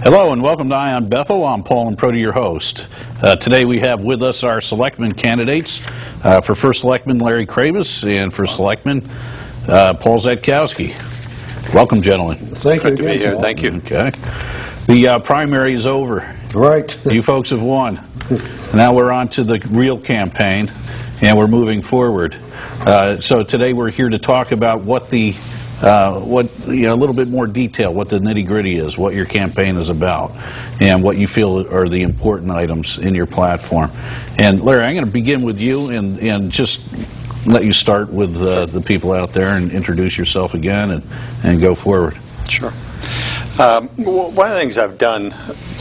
Hello and welcome to Ion Bethel. I'm Paul and Prody, your host. Today we have with us our selectman candidates. For First Selectman, Larry Kravis, and for Selectman, Paul Zetkowski. Welcome, gentlemen. Thank you again, Good to be here. Paul. Thank you. Okay. The primary is over. Right. You folks have won. Now we're on to the real campaign, and we're moving forward. So today we're here to talk about a little bit more detail, what the nitty-gritty is, what your campaign is about, and what you feel are the important items in your platform. And Larry, I'm going to begin with you and just let you start with the people out there and introduce yourself again and go forward. Sure. One of the things I've done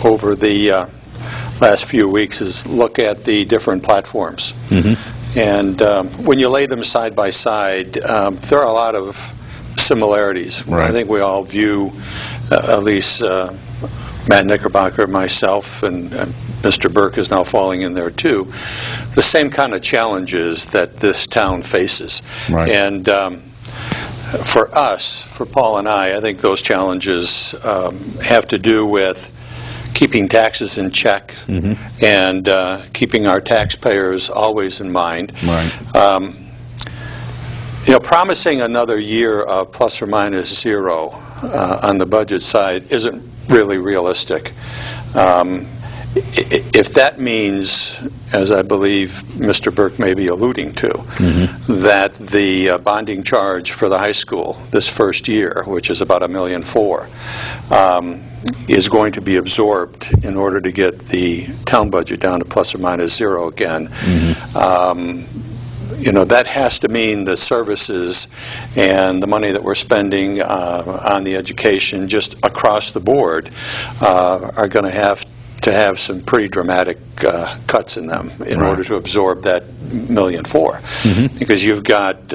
over the last few weeks is look at the different platforms. Mm-hmm. And when you lay them side by side, there are a lot of similarities. Right. I think we all view, at least Matt Knickerbocker, myself, and Mr. Burke is now falling in there too, the same kind of challenges that this town faces. Right. And for us, for Paul and I think those challenges have to do with keeping taxes in check, mm-hmm. and keeping our taxpayers always in mind. Right. Promising another year of plus or minus zero on the budget side isn't really realistic. If that means, as I believe Mr. Burke may be alluding to, mm-hmm. that the bonding charge for the high school this first year, which is about $1.4 million, is going to be absorbed in order to get the town budget down to plus or minus zero again. Mm-hmm. That has to mean the services and the money that we're spending on the education just across the board are going to have some pretty dramatic cuts in them in order to absorb that $1.4 million. Mm-hmm. Because you've got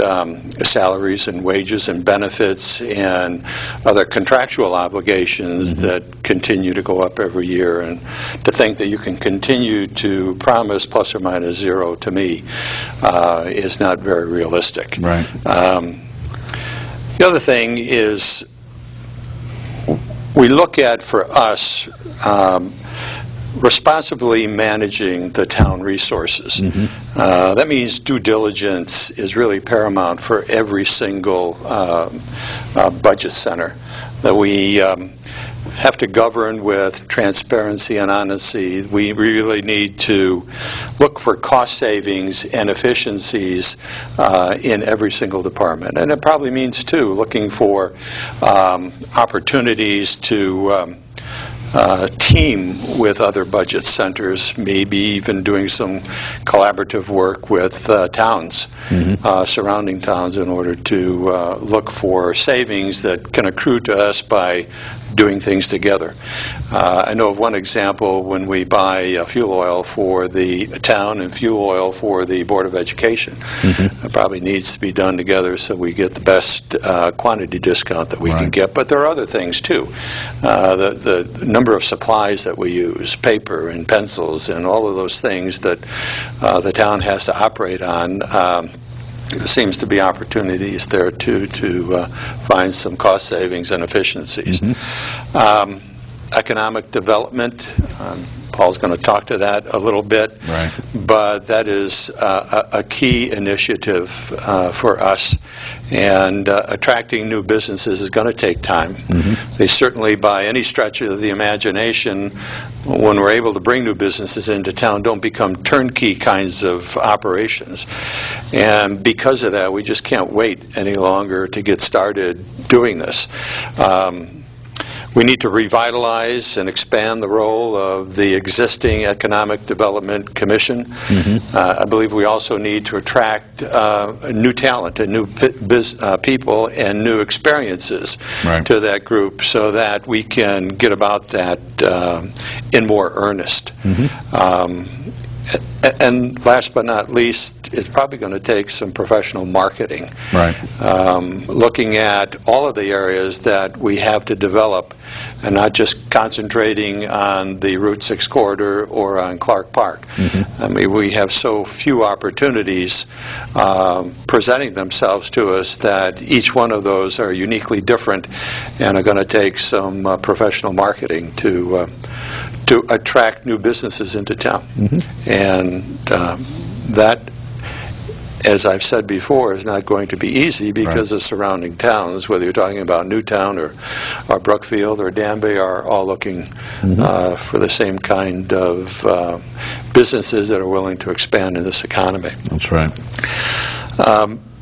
salaries and wages and benefits and other contractual obligations mm-hmm. that continue to go up every year, and to think that you can continue to promise plus or minus zero to me is not very realistic. Right. The other thing is we look at, for us, responsibly managing the town resources. Mm-hmm. That means due diligence is really paramount for every single budget center. That we have to govern with transparency and honesty. We really need to look for cost savings and efficiencies in every single department. And it probably means, too, looking for opportunities to team with other budget centers, maybe even doing some collaborative work with towns, mm-hmm. surrounding towns, in order to look for savings that can accrue to us by doing things together. I know of one example when we buy fuel oil for the town and fuel oil for the Board of Education. Mm-hmm. It probably needs to be done together so we get the best quantity discount that we can get. But there are other things too. The number of supplies that we use, paper and pencils and all of those things that the town has to operate on. There seems to be opportunities there to find some cost savings and efficiencies. Mm-hmm. Economic development, Paul's going to talk to that a little bit, right. But that is a key initiative for us, and attracting new businesses is going to take time. Mm-hmm. They certainly, by any stretch of the imagination, when we're able to bring new businesses into town, don't become turnkey kinds of operations. And because of that, we just can't wait any longer to get started doing this. We need to revitalize and expand the role of the existing Economic Development Commission. Mm-hmm. I believe we also need to attract new talent and new people and new experiences to that group, so that we can get about that in more earnest. Mm-hmm. And last but not least, it's probably going to take some professional marketing. Right. Looking at all of the areas that we have to develop and not just concentrating on the Route 6 corridor or on Clark Park. Mm-hmm. I mean, we have so few opportunities presenting themselves to us that each one of those are uniquely different and are going to take some professional marketing to attract new businesses into town. Mm-hmm. And that, as I've said before, is not going to be easy because the surrounding towns, whether you're talking about Newtown or Brookfield or Danby, are all looking for the same kind of businesses that are willing to expand in this economy. That's right.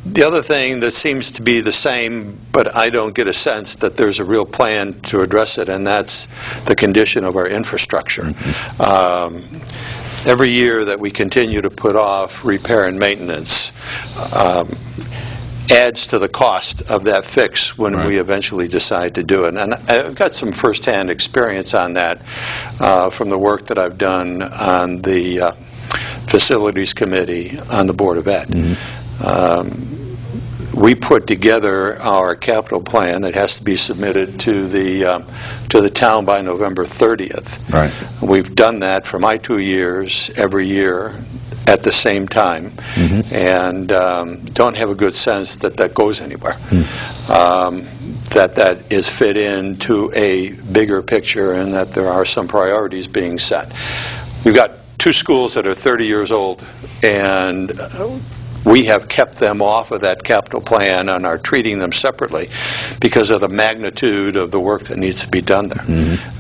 The other thing that seems to be the same, but I don't get a sense that there's a real plan to address it, and that's the condition of our infrastructure. Every year that we continue to put off repair and maintenance adds to the cost of that fix when we eventually decide to do it. And I've got some first-hand experience on that from the work that I've done on the Facilities Committee on the Board of Ed. We put together our capital plan. It has to be submitted to the town by November 30th. Right. We've done that for my 2 years, every year, at the same time, and don't have a good sense that that goes anywhere. That is fit into a bigger picture, and that there are some priorities being set. We've got 2 schools that are 30 years old, and we have kept them off of that capital plan and are treating them separately because of the magnitude of the work that needs to be done there.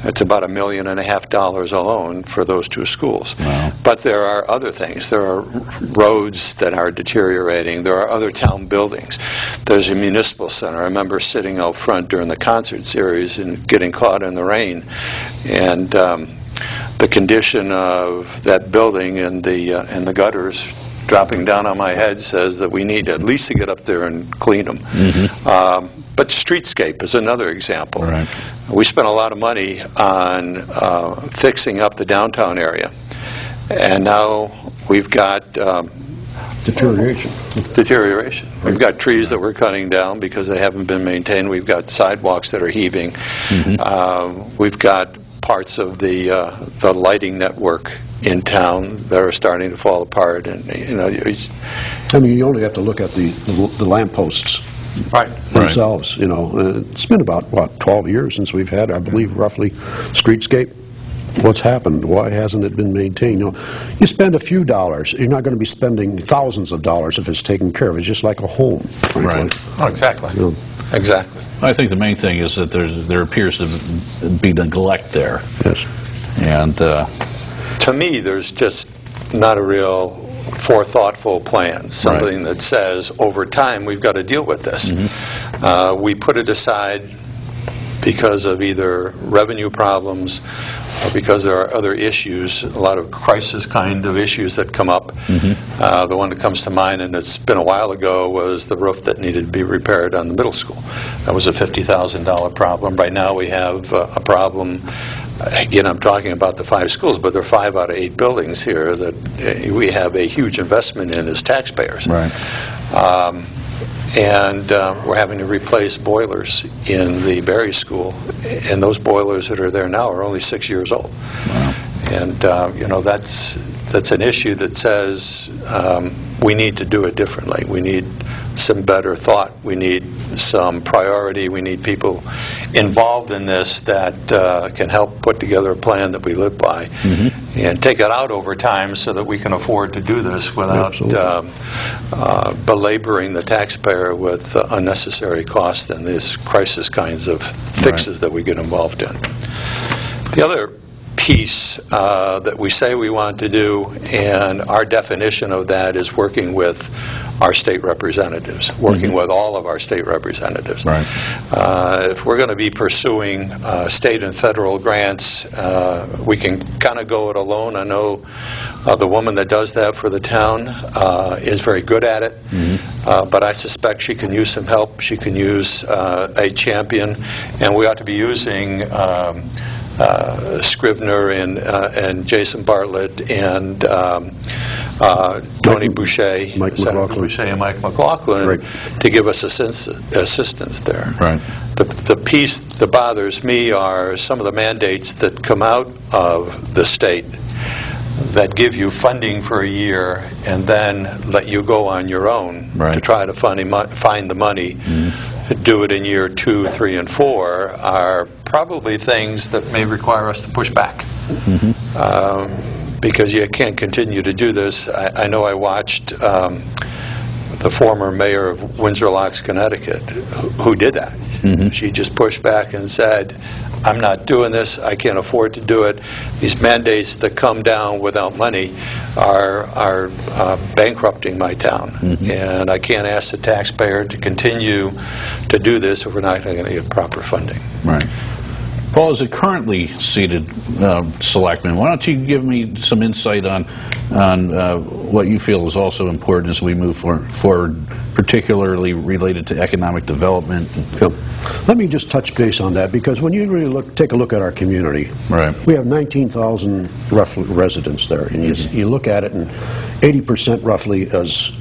It's about $1.5 million alone for those 2 schools. Wow. But there are other things. There are roads that are deteriorating. There are other town buildings. There's a municipal center. I remember sitting out front during the concert series and getting caught in the rain. And the condition of that building and the gutters dropping down on my head says that we need at least to get up there and clean them. But streetscape is another example. Right. We spent a lot of money on fixing up the downtown area, and now we've got deterioration. We've got trees that we're cutting down because they haven't been maintained. We've got sidewalks that are heaving. We've got parts of the lighting network in town that are starting to fall apart, and I mean, you only have to look at the lampposts themselves. You know, it's been about 12 years since we've had, I believe, roughly streetscape. What's happened? Why hasn't it been maintained? You know, you spend a few dollars. You're not going to be spending thousands of dollars if it's taken care of. It's just like a home, frankly. Right. Oh, exactly. You know. Exactly. I think the main thing is that there appears to be neglect there. Yes. And to me, there's just not a real forethoughtful plan, something that says, over time, we've got to deal with this. We put it aside because of either revenue problems or because there are other issues, a lot of crisis kind of issues that come up. The one that comes to mind, and it's been a while ago, was the roof that needed to be repaired on the middle school. That was a $50,000 problem. Right now we have a problem. Again, I'm talking about the 5 schools, but there are 5 out of 8 buildings here that we have a huge investment in as taxpayers. Right. And we're having to replace boilers in the Berry School, and those boilers that are there now are only 6 years old. Wow. And you know, that's an issue that says we need to do it differently. We need some better thought. We need some priority. We need people involved in this that can help put together a plan that we live by and take it out over time so that we can afford to do this without belaboring the taxpayer with unnecessary costs and these crisis kinds of fixes that we get involved in. The other piece that we say we want to do, and our definition of that is working with our state representatives, working with all of our state representatives. Right. If we're going to be pursuing state and federal grants, we can kind of go it alone. I know the woman that does that for the town is very good at it, but I suspect she can use some help. She can use a champion, and we ought to be using Scrivener and Jason Bartlett and Tony Boucher, Mike Senator McLaughlin. Boucher and Mike McLaughlin, Right. to give us assistance there. Right. The piece that bothers me are some of the mandates that come out of the state that give you funding for a year and then let you go on your own Right. to try to find the money, do it in year 2, 3, and 4, are probably things that may require us to push back. Because you can't continue to do this. I know I watched the former mayor of Windsor Locks, Connecticut, who did that. She just pushed back and said, I'm not doing this, I can't afford to do it. These mandates that come down without money are bankrupting my town. And I can't ask the taxpayer to continue to do this if we're not going to get proper funding. Right. Paul, as a currently seated selectman, why don't you give me some insight on what you feel is also important as we move forward, particularly related to economic development? Yeah. Let me just touch base on that, because when you really take a look at our community, Right. we have 19,000 roughly residents there, and you look at it, and 80% roughly is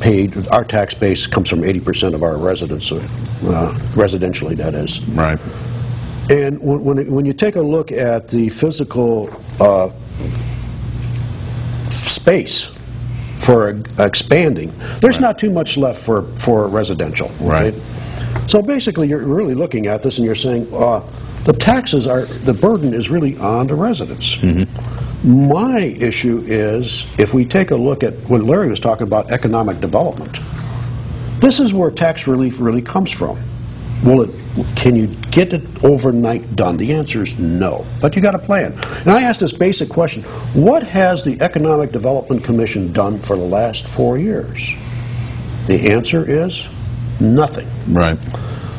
paid. Our tax base comes from 80% of our residents, residentially, that is. Right. And when you take a look at the physical space for expanding, there's not too much left for residential. Okay? Right. So basically, you're really looking at this and you're saying the taxes are, the burden is really on the residents. My issue is, if we take a look at what Larry was talking about, economic development, this is where tax relief really comes from. Can you get it overnight done? The answer is no, but you got a plan. And I asked this basic question: what has the Economic Development Commission done for the last 4 years? The answer is nothing. Right.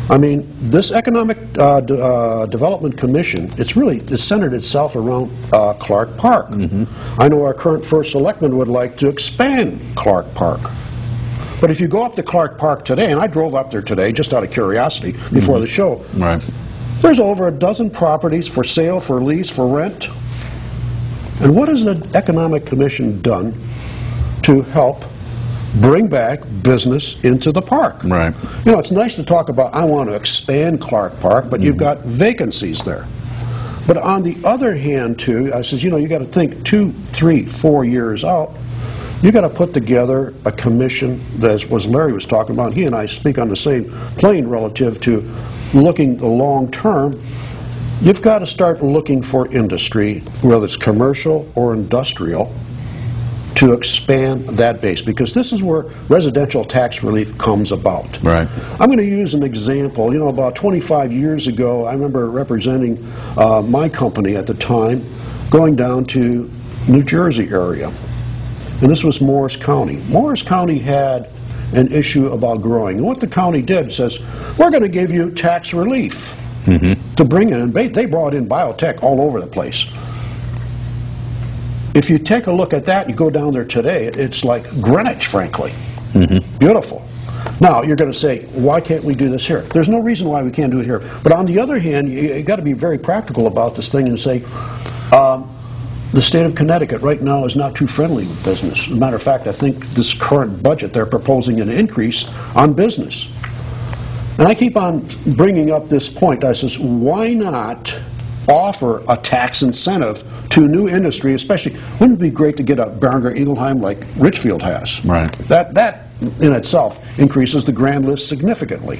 I mean, this Economic Development Commission, it's centered itself around Clark Park. I know our current first selectman would like to expand Clark Park. But if you go up to Clark Park today, and I drove up there today just out of curiosity before the show, Right. there's over a dozen properties for sale, for lease, for rent. And what has the Economic Commission done to help bring back business into the park? Right. You know, it's nice to talk about, I want to expand Clark Park, but you've got vacancies there. But on the other hand, too, I says, you know, you got to think 2, 3, 4 years out. You got to put together a commission, that was Larry was talking about. He and I speak on the same plane relative to looking the long term. You've got to start looking for industry, whether it's commercial or industrial, to expand that base, because this is where residential tax relief comes about. Right. I'm going to use an example. You know, about 25 years ago, I remember representing my company at the time, going down to New Jersey area. And this was Morris County. Morris County had an issue about growing. And what the county did says, we're going to give you tax relief to bring in. And they brought in biotech all over the place. If you take a look at that, you go down there today, it's like Greenwich, frankly. Beautiful. Now, you're going to say, why can't we do this here? There's no reason why we can't do it here. But on the other hand, you got to be very practical about this thing and say, the state of Connecticut right now is not too friendly with business. As a matter of fact, I think this current budget, they're proposing an increase on business. And I keep on bringing up this point. I says, why not offer a tax incentive to new industry, especially, wouldn't it be great to get a Barringer Ingelheim like Richfield has? Right. That in itself increases the grand list significantly.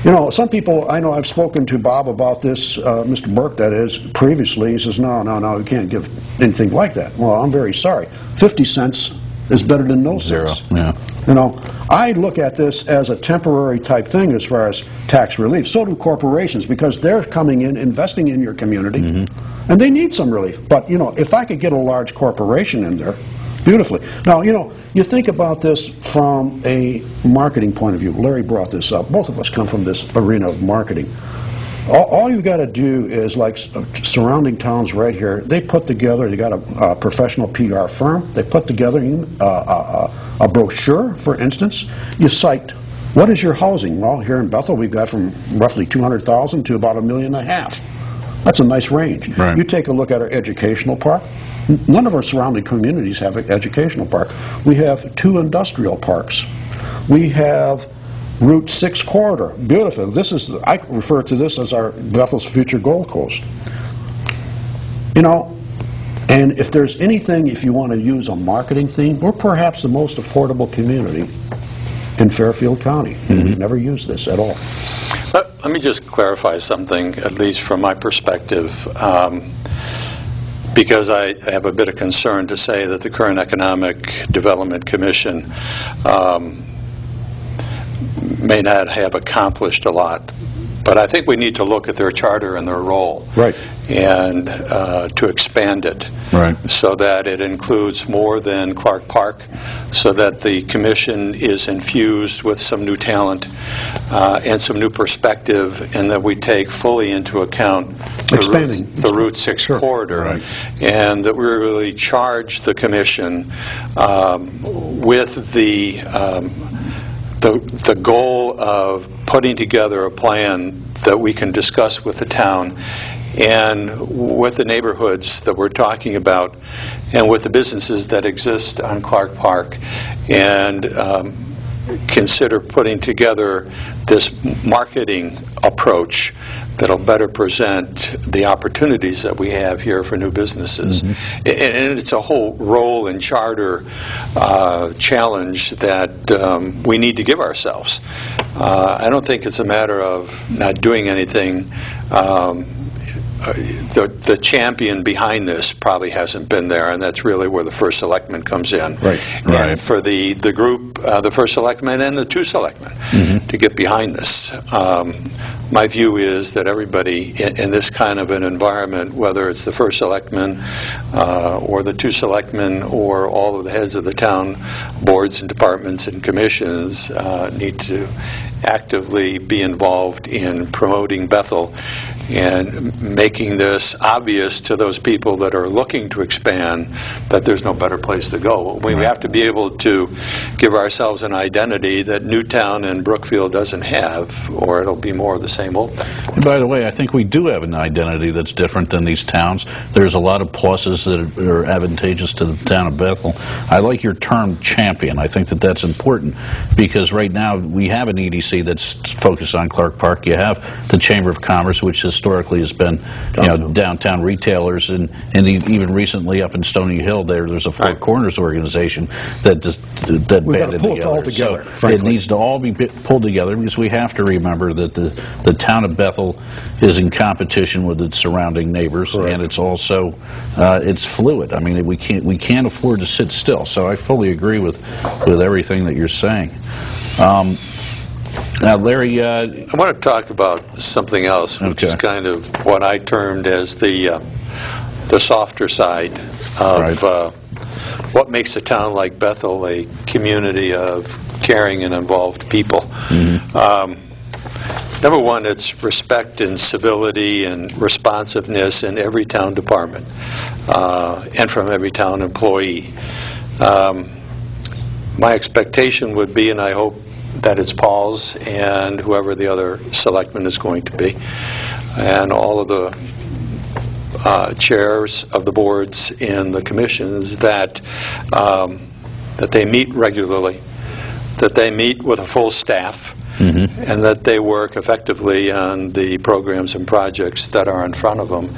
You know, some people, I know I've spoken to Bob about this, Mr. Burke, that is, previously. He says, no, you can't give anything like that. Well, I'm very sorry. 50 cents is better than no cents. Yeah. You know, I look at this as a temporary type thing as far as tax relief. So do corporations, because they're coming in, investing in your community, and they need some relief. But, you know, if I could get a large corporation in there, beautifully. Now, you know, you think about this from a marketing point of view. Larry brought this up. Both of us come from this arena of marketing. All you've got to do is, like surrounding towns right here, they put together, they got a professional PR firm, they put together a brochure, for instance. You cite, what is your housing? Well, here in Bethel, we've got from roughly 200,000 to about $1.5 million. That's a nice range. Right. You take a look at our educational park. None of our surrounding communities have an educational park. We have 2 industrial parks. We have Route 6 corridor. Beautiful. This is, I refer to this as our Bethel's future Gold Coast. You know, and if there's anything, if you want to use a marketing theme, we're perhaps the most affordable community in Fairfield County. We've never used this at all. Let me just clarify something, at least from my perspective, because I have a bit of concern to say that the current Economic Development Commission may not have accomplished a lot. But I think we need to look at their charter and their role, Right. and to expand it, Right. so that it includes more than Clark Park, so that the commission is infused with some new talent and some new perspective, and that we take fully into account Expanding. the Route 6 corridor, Right. and that we really charge the commission with the goal of putting together a plan that we can discuss with the town and with the neighborhoods that we're talking about and with the businesses that exist on Clark Park, and consider putting together this marketing approach that'll better present the opportunities that we have here for new businesses. And it's a whole role and charter challenge that we need to give ourselves. I don't think it's a matter of not doing anything. The champion behind this probably hasn't been there, and that's really where the first selectman comes in. Right. And for the group, the first selectman and the 2 selectmen, to get behind this. My view is that everybody in this kind of an environment, whether it's the first selectman or the 2 selectmen or all of the heads of the town boards and departments and commissions, need to actively be involved in promoting Bethel and making this obvious to those people that are looking to expand that there's no better place to go. We have to be able to give ourselves an identity that Newtown and Brookfield doesn't have, or it'll be more of the same old thing. And by the way, I think we do have an identity that's different than these towns. There's a lot of pluses that are advantageous to the town of Bethel. I like your term champion. I think that that's important, because right now we have an EDC that's focused on Clark Park. You have the Chamber of Commerce, which historically has been, downtown retailers, and even recently up in Stony Hill, there's a Four Corners organization that We've got to banded pull it all together. together, So it needs to all be pulled together, because we have to remember that the town of Bethel is in competition with its surrounding neighbors, and it's also it's fluid. I mean, we can't afford to sit still. So I fully agree with everything that you're saying. Now, Larry, I want to talk about something else, which is kind of what I termed as the softer side of what makes a town like Bethel a community of caring and involved people. Number one, it's respect and civility and responsiveness in every town department and from every town employee. My expectation would be, and I hope that it's Paul's and whoever the other selectman is going to be, and all of the chairs of the boards and the commissions, that they meet regularly, that they meet with a full staff, and that they work effectively on the programs and projects that are in front of them.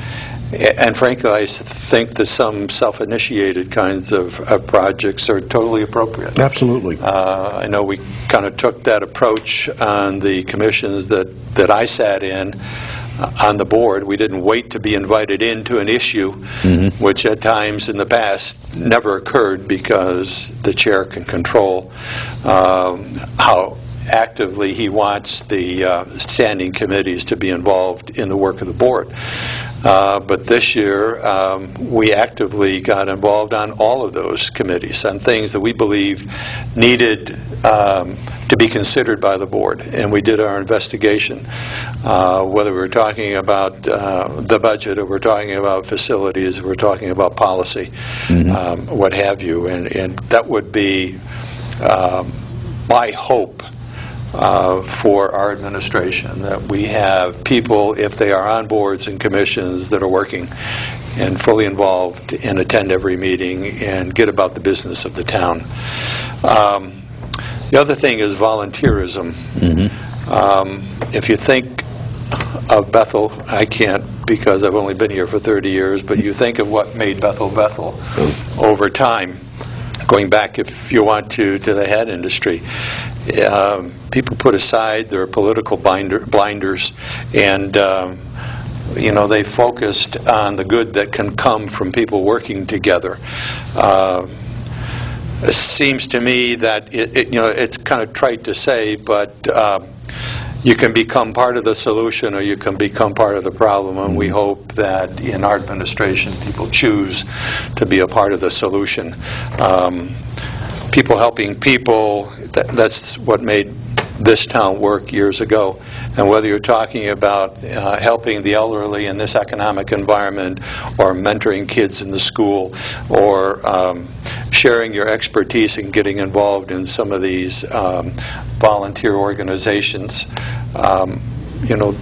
And frankly, I think that some self-initiated kinds of projects are totally appropriate. Absolutely. I know we kind of took that approach on the commissions that I sat in on the board. We didn't wait to be invited into an issue, which at times in the past never occurred, because the chair can control how actively he wants the standing committees to be involved in the work of the board. But this year, we actively got involved on all of those committees on things that we believed needed to be considered by the board. And we did our investigation, whether we were talking about the budget, or we're talking about facilities, or we're talking about policy, what have you. And that would be my hope, for our administration, that we have people, if they are on boards and commissions, that are working and fully involved and attend every meeting and get about the business of the town. The other thing is volunteerism. If you think of Bethel, I can't because I've only been here for 30 years, but you think of what made Bethel Bethel over time, going back, if you want, to the head industry. People put aside their political blinders and you know, they focused on the good that can come from people working together. It seems to me that you know, it's kind of trite to say, but you can become part of the solution or you can become part of the problem, and we hope that in our administration people choose to be a part of the solution. People helping people, that's what made this town work years ago. And whether you're talking about helping the elderly in this economic environment, or mentoring kids in the school, or sharing your expertise and getting involved in some of these volunteer organizations, you know,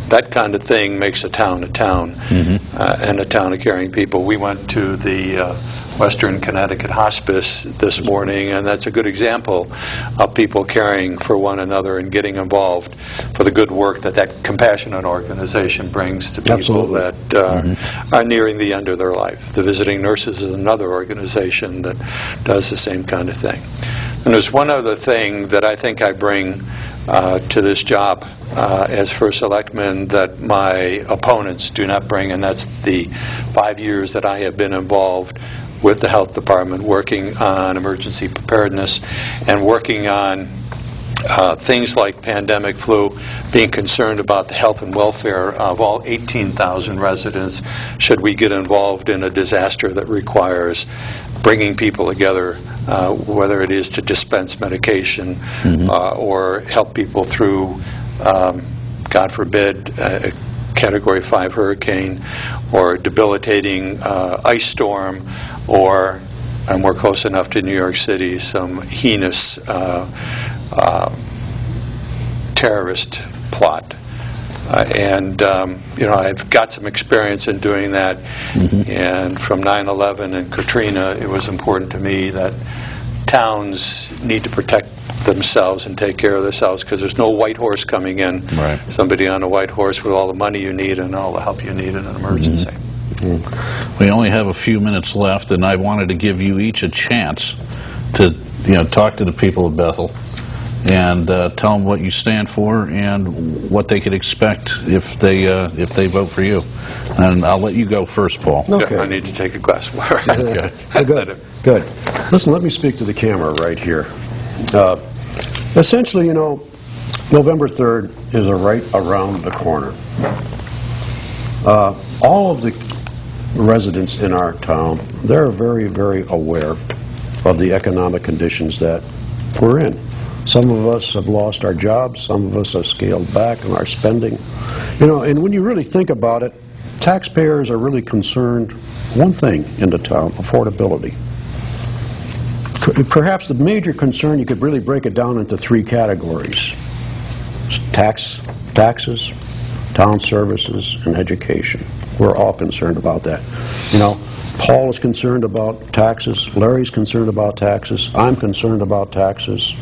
that kind of thing makes a town and a town of caring people. We went to the Western Connecticut Hospice this morning, and that's a good example of people caring for one another and getting involved for the good work that that compassionate organization brings to people that are nearing the end of their life. The Visiting Nurses is another organization that does the same kind of thing. And there's one other thing that I think I bring to this job as first selectman that my opponents do not bring, and that's the 5 years that I have been involved with the health department, working on emergency preparedness and working on things like pandemic flu, being concerned about the health and welfare of all 18,000 residents should we get involved in a disaster that requires bringing people together, whether it is to dispense medication or help people through, God forbid, a Category 5 hurricane or a debilitating ice storm, or, and we're close enough to New York City, some heinous terrorist plot. And you know, I've got some experience in doing that, and from 9/11 and Katrina, it was important to me that towns need to protect themselves and take care of themselves, because there's no white horse coming in. Somebody on a white horse with all the money you need and all the help you need in an emergency. We only have a few minutes left, and I wanted to give you each a chance to, you know, talk to the people of Bethel and tell them what you stand for and what they could expect if they vote for you. And I'll let you go first, Paul. Okay. Yeah, I need to take a glass of water. Okay. Good. Listen, let me speak to the camera right here. Essentially, you know, November 3rd is right around the corner. All of the residents in our town, they're very, very aware of the economic conditions that we're in. Some of us have lost our jobs, some of us have scaled back on our spending. You know, and when you really think about it, taxpayers are really concerned one thing in the town: affordability. Perhaps the major concern, you could really break it down into three categories: taxes, town services, and education. We're all concerned about that. You know, Paul is concerned about taxes, Larry's concerned about taxes, I'm concerned about taxes.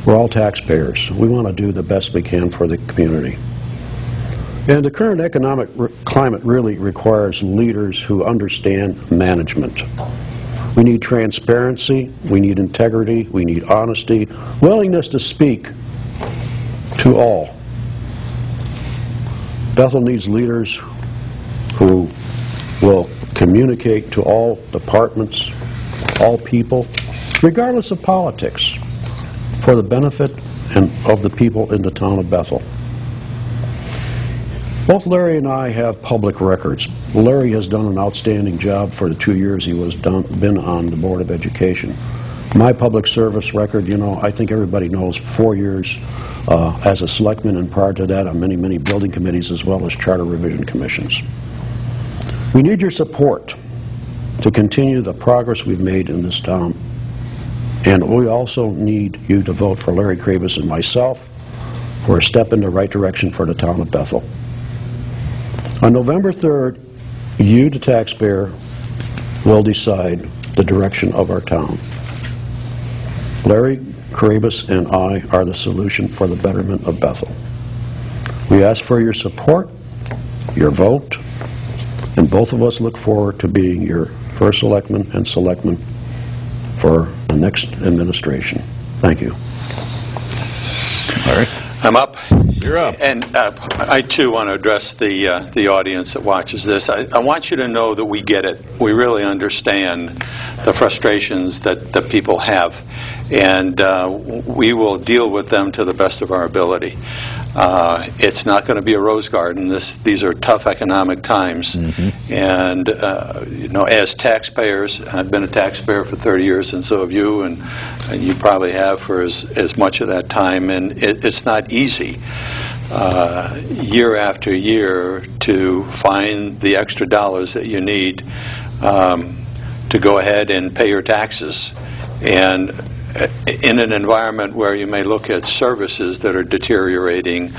We're all taxpayers. We want to do the best we can for the community. And the current economic climate really requires leaders who understand management. We need transparency, we need integrity, we need honesty, willingness to speak to all. Bethel needs leaders who will communicate to all departments, all people, regardless of politics, for the benefit of the people in the town of Bethel. Both Larry and I have public records. Larry has done an outstanding job for the 2 years he was been on the Board of Education. My public service record, you know, I think everybody knows, 4 years as a selectman, and prior to that on many, many building committees as well as charter revision commissions. We need your support to continue the progress we've made in this town And we also need you to vote for Larry Kravis and myself for a step in the right direction for the town of Bethel. On November 3rd, you, the taxpayer, will decide the direction of our town. Larry Kravis and I are the solution for the betterment of Bethel. We ask for your support, your vote, and both of us look forward to being your first selectman and selectman for the next administration. Thank you. All right. I'm up. You're up. And I, too, want to address the audience that watches this. I want you to know that we get it. We really understand the frustrations that people have. And we will deal with them to the best of our ability. It's not going to be a rose garden. These are tough economic times. Mm-hmm. And, you know, as taxpayers, I've been a taxpayer for 30 years, and so have you, and you probably have for as much of that time. And it's not easy year after year to find the extra dollars that you need to go ahead and pay your taxes. And in an environment where you may look at services that are deteriorating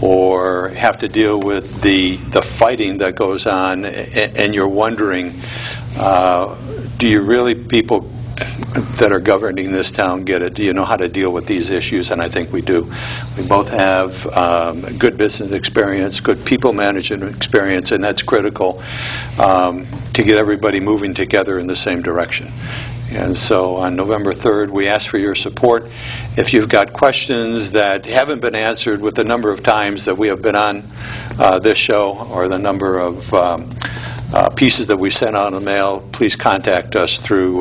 or have to deal with the fighting that goes on, and you're wondering, do you really, people that are governing this town, get it? Do you know how to deal with these issues? And I think we do. We both have good business experience, good people management experience, and that's critical to get everybody moving together in the same direction. And so on November 3rd, we ask for your support. If you've got questions that haven't been answered with the number of times that we have been on this show, or the number of pieces that we sent out in the mail, please contact us through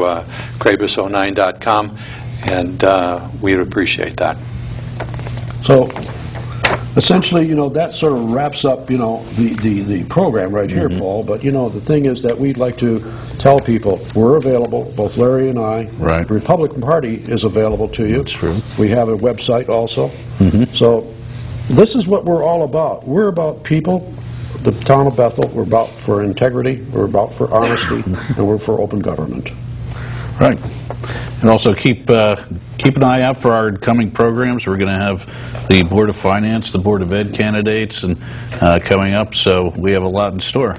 kravis09.com, and we'd appreciate that. So, essentially, you know, that sort of wraps up, you know, the program right here, mm-hmm. Paul. But, you know, the thing is that we'd like to tell people we're available, both Larry and I. Right. The Republican Party is available to you. That's true. We have a website also. Mm-hmm. So this is what we're all about. We're about people, the town of Bethel. We're about for integrity. We're about for honesty. And we're for open government. Right. And also keep an eye out for our coming programs. We're going to have the Board of Finance, the Board of Ed candidates, and coming up, so we have a lot in store.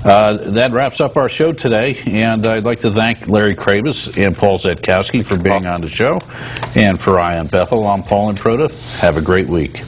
That wraps up our show today, and I'd like to thank Larry Kravis and Paul Zetkowski for being on the show. And for Eye on Bethel, I'm Paul Improta. Have a great week.